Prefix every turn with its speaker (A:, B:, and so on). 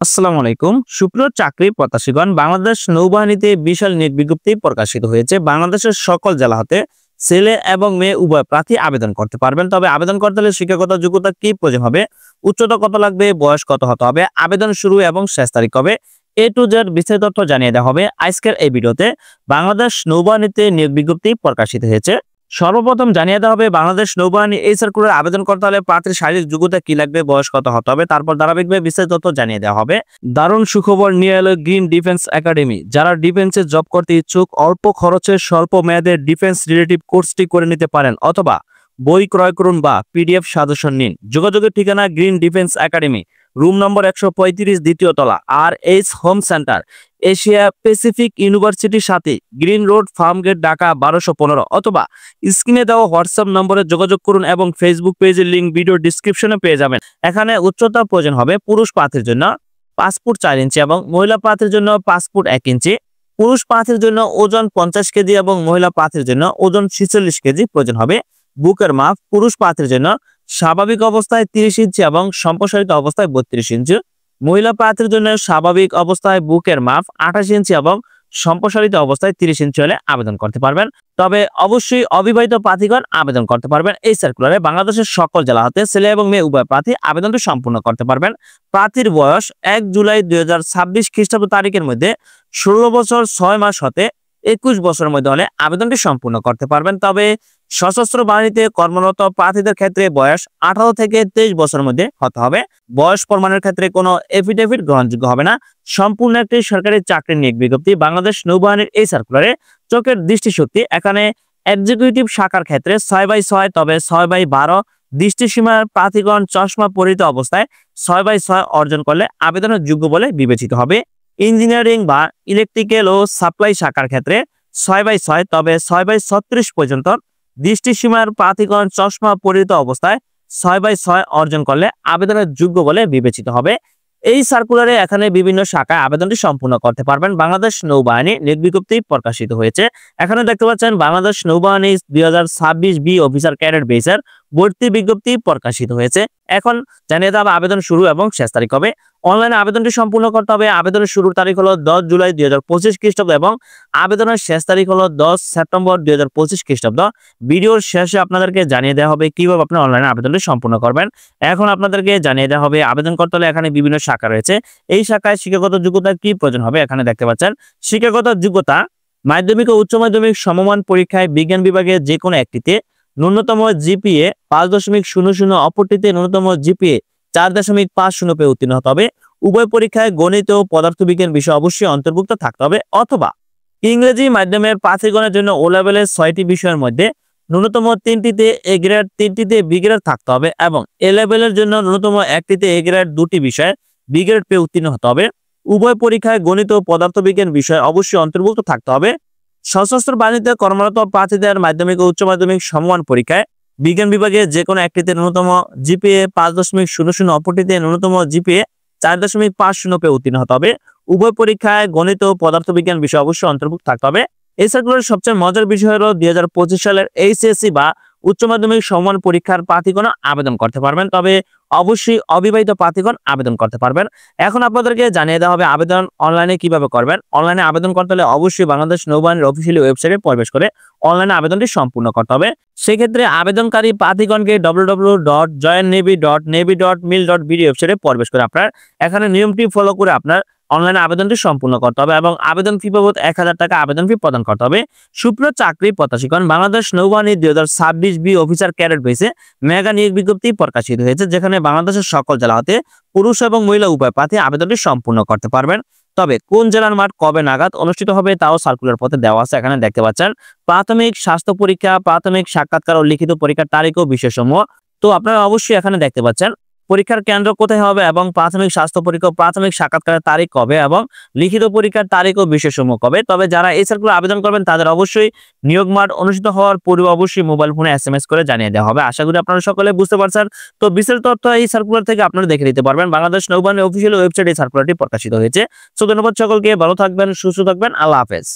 A: আসসালামু আলাইকুম। সুপ্রিয় চাকরি প্রত্যাশীগণ, বাংলাদেশ নৌবাহিনীতে বিশাল নিয়োগ বিজ্ঞপ্তি প্রকাশিত হয়েছে। বাংলাদেশের সকল জেলা হতে ছেলে এবং মেয়ে উভয় প্রার্থী আবেদন করতে পারবেন। তবে আবেদন করতে হলে শিক্ষাগত যোগ্যতা কি প্রয়োজন হবে, উচ্চতা কত লাগবে, বয়স কত হতে হবে, আবেদন শুরু এবং শেষ তারিখ কবে, A to Z বিস্তারিত তথ্য জানিয়ে দেওয়া হবে আজকের এই ভিডিওতে। বাংলাদেশ নৌবাহিনীতে নিয়োগ বিজ্ঞপ্তি প্রকাশিত হয়েছে। সর্বপ্রথম জানিয়ে দেওয়া হবে বাংলাদেশ নৌবাহিনী এই সার্কুলার আবেদন করতে হলে প্রার্থীর শারীরিক যোগ্যতা কি লাগবে, বয়স কত হতে হবে, তারপর ধারাবাহিকভাবে বিস্তারিত তথ্য জানিয়ে দেওয়া হবে। দারুণ সুখবর নিয়ে এলো গ্রিন ডিফেন্স একাডেমি। যারা ডিফেন্সে জব করতে ইচ্ছুক, অল্প খরচে স্বল্প মেয়াদের ডিফেন্স রিলেটিভ কোর্সটি করে নিতে পারেন, অথবা বই ক্রয় করুন বা PDF সাজেশন নিন। যোগাযোগের ঠিকানা Green Defence Academy, room number 135, দ্বিতীয় তলা, RH Home Centre, Asia Pacific ইউনিভার্সিটির সাথে, Green Road, Farm Gate, Dhaka 1215, অথবা স্ক্রিনে দেওয়া হোয়াটসঅ্যাপ নম্বরে যোগাযোগ করুন এবং ফেসবুক পেজের লিঙ্ক ভিডিও ডিসক্রিপশনে পেয়ে যাবেন। এখানে উচ্চতা প্রয়োজন হবে পুরুষ প্রার্থীর জন্য 5 ফুট 4 ইঞ্চি এবং মহিলা প্রার্থীর জন্য 5 ফুট 1 ইঞ্চি। পুরুষ প্রার্থীর জন্য ওজন 50 কেজি এবং মহিলা প্রার্থীর জন্য ওজন 46 কেজি প্রয়োজন হবে। বুকের মাপ পুরুষ প্রার্থীর জন্য স্বাভাবিক অবস্থায় 30 ইঞ্চি এবং সম্প্রসারিত অবস্থায় 32 ইঞ্চি। মহিলা প্রার্থীর জন্য স্বাভাবিক অবস্থায় বুকের মাপ 28 ইঞ্চি এবং সম্প্রসারিত অবস্থায় 30 ইঞ্চি হলে আবেদন করতে পারবেন। তবে অবশ্যই অবিবাহিত প্রার্থীগণ আবেদন করতে পারবেন। এই সার্কুলারে বাংলাদেশের সকল জেলা হতে ছেলে এবং মেয়ে উভয় প্রার্থী আবেদনটি সম্পূর্ণ করতে পারবেন। প্রার্থীর বয়স 1 জুলাই 2026 খ্রিস্টাব্দ তারিখের মধ্যে 16 বছর 6 মাস হতে 21 বছরের মধ্যে হলে আবেদনটি সম্পূর্ণ করতে পারবেন। তবে সশস্ত্র বাহিনীতে কর্মরত প্রার্থীদের ক্ষেত্রে বয়স 18 থেকে 23 বছরের মধ্যে হতে হবে। বয়স প্রমাণের ক্ষেত্রে কোনো এফিডেভিট গ্রহণযোগ্য হবে না। সম্পূর্ণ একটি সরকারি চাকরির নিয়োগ বিজ্ঞপ্তি। বাংলাদেশ নৌবাহিনীর এই সার্কুলারে চোখের দৃষ্টিশক্তি এখানে এক্সিকিউটিভ শাখার ক্ষেত্রে 6/6, তবে 6/12 দৃষ্টিসীমার প্রার্থীগণ চশমা পরিহিত অবস্থায় 6/6 অর্জন করলে আবেদনের যোগ্য বলে বিবেচিত হবে। ইঞ্জিনিয়ারিং বা ইলেকট্রিক্যাল ও সাপ্লাই শাখার ক্ষেত্রে 6/6, তবে 6/36 পর্যন্ত দৃষ্টিসীমার প্রার্থীগণ চশমা পরিহিত অবস্থায় 6/6 অর্জন করলে আবেদনের যোগ্য বলে বিবেচিত হবে। এই সার্কুলারে এখানে বিভিন্ন শাখায় আবেদনটি সম্পূর্ণ করতে পারবেন। বাংলাদেশ নৌবাহিনী নিয়োগ বিজ্ঞপ্তি প্রকাশিত হয়েছে। এখানে দেখতে পাচ্ছেন বাংলাদেশ নৌবাহিনী 2026 বি অফিসার ক্যাডেট বেসের ভর্তি বিজ্ঞপ্তি প্রকাশিত হয়েছে। এখন জানিয়ে দেওয়া আবেদন শুরু এবং শেষ তারিখ হবে। অনলাইনে আবেদনটি সম্পূর্ণ করতে হবে। আবেদনের শুরুর তারিখ হলো 10 জুলাই 2025 খ্রিস্টাব্দ এবং আবেদনের শেষ তারিখ হলো 10 সেপ্টেম্বর 2025 খ্রিস্টাব্দ। ভিডিওর শেষে আপনাদেরকে জানিয়ে দেওয়া হবে কিভাবে আপনি অনলাইনে আবেদনটি সম্পূর্ণ করবেন। এখন আপনাদেরকে জানিয়ে দেওয়া হবে আবেদন করতে হলে এখানে বিভিন্ন শাখা রয়েছে। এই শাখায় শিক্ষাগত যোগ্যতা কি প্রয়োজন হবে এখানে দেখতে পাচ্ছেন। শিক্ষাগত যোগ্যতা মাধ্যমিক ও উচ্চ মাধ্যমিক সমমান পরীক্ষায় বিজ্ঞান বিভাগে যে কোনো একটিতে ন্যূনতম GPA 5.00, অপরটিতে ন্যূনতম GPA 4.50 পেয়ে উত্তীর্ণ হতে হবে। উভয় পরীক্ষায় গণিত ও পদার্থবিজ্ঞান বিষয় অবশ্যই অন্তর্ভুক্ত থাকতে হবে, অথবা ইংরেজি মাধ্যমের প্রার্থীগণের জন্য O লেভেলের 6টি বিষয়ের মধ্যে ন্যূনতম 3টিতে A গ্রেড, 3টিতে B গ্রেড থাকতে হবে এবং A লেভেলের জন্য ন্যূনতম 1টিতে A গ্রেড, 2টি বিষয়ে B গ্রেড পেয়ে উত্তীর্ণ হতে হবে। উভয় পরীক্ষায় গণিত ও পদার্থবিজ্ঞান বিষয় অবশ্যই অন্তর্ভুক্ত থাকতে হবে। সশস্ত্র বাহিনীতে কর্মরত প্রার্থীদের মাধ্যমিক ও উচ্চ মাধ্যমিক সমমান পরীক্ষায় বিজ্ঞান বিভাগে যে কোনো একটিতে ন্যূনতম GPA 5.00, অপরটিতে ন্যূনতম GPA 4.50 পেয়ে উত্তীর্ণ হতে হবে। উভয় পরীক্ষায় গণিত ও পদার্থবিজ্ঞান বিষয় অবশ্যই অন্তর্ভুক্ত থাকতে হবে। এই সার্কুলারের সবচেয়ে মজার বিষয় হলো 2025 সালের HSC বা উচ্চ মাধ্যমিক সমমান পরীক্ষার প্রার্থীগণ আবেদন করতে পারবেন। তবে অবশ্যই অবিবাহিত প্রার্থীগণ আবেদন করতে পারবেন। এখন আপনাদেরকে জানিয়ে দেওয়া হবে আবেদন অনলাইনে কিভাবে করবেন। অনলাইনে আবেদন করতে হলে অবশ্যই বাংলাদেশ নৌবাহিনীর অফিসিয়াল ওয়েবসাইটে প্রবেশ করে অনলাইনে আবেদনটি সম্পূর্ণ করতে হবে। সেক্ষেত্রে আবেদনকারী প্রার্থীগণকে www.joinnavy.navy.mil.bd ওয়েবসাইটে প্রবেশ করে আপনার এখানে নিয়মটি ফলো করে আপনার অনলাইনে আবেদনটি সম্পূর্ণ করতে হবে এবং আবেদন ফি বাবদ 1000 টাকা আবেদন ফি প্রদান করতে হবে। সুপ্রিয় চাকরি প্রত্যাশীগণ, বাংলাদেশ নৌবাহিনী 2026 বি অফিসার ক্যাডেট বেসে মেগা নিয়োগ বিজ্ঞপ্তি প্রকাশিত হয়েছে, যেখানে বাংলাদেশের সকল জেলা হতে পুরুষ এবং মহিলা উভয় প্রার্থী আবেদনটি সম্পূর্ণ করতে পারবেন। তবে কোন জেলার মাঠ কবে নাগাদ অনুষ্ঠিত হবে তাও সার্কুলার পথে দেওয়া আছে। এখানে দেখতে পাচ্ছেন প্রাথমিক স্বাস্থ্য পরীক্ষা, প্রাথমিক সাক্ষাৎকার ও লিখিত পরীক্ষার তারিখ ও বিষয়সমূহ। তো আপনারা অবশ্যই এখানে দেখতে পাচ্ছেন পরীক্ষার কেন্দ্র কোথায় হবে এবং প্রাথমিক স্বাস্থ্য পরীক্ষা, প্রাথমিক সাক্ষাৎকারের তারিখ কবে এবং লিখিত পরীক্ষার তারিখ ও বিষয়সমূহ কবে। তবে যারা এই সার্কুলার আবেদন করবেন তাদের অবশ্যই নিয়োগ মাঠ অনুষ্ঠিত হওয়ার পূর্বে অবশ্যই মোবাইল ফোনে SMS করে জানিয়ে দেওয়া হবে। আশা করি আপনারা সকলে বুঝতে পারছেন। তো বিস্তারিত তথ্য এই সার্কুলার থেকে আপনারা দেখে নিতে পারবেন। বাংলাদেশ নৌবাহিনীর অফিসিয়াল ওয়েবসাইটে এই সার্কুলারটি প্রকাশিত হয়েছে। সো ধন্যবাদ সকলকে, ভালো থাকবেন, সুস্থ থাকবেন, আল্লাহ হাফেজ।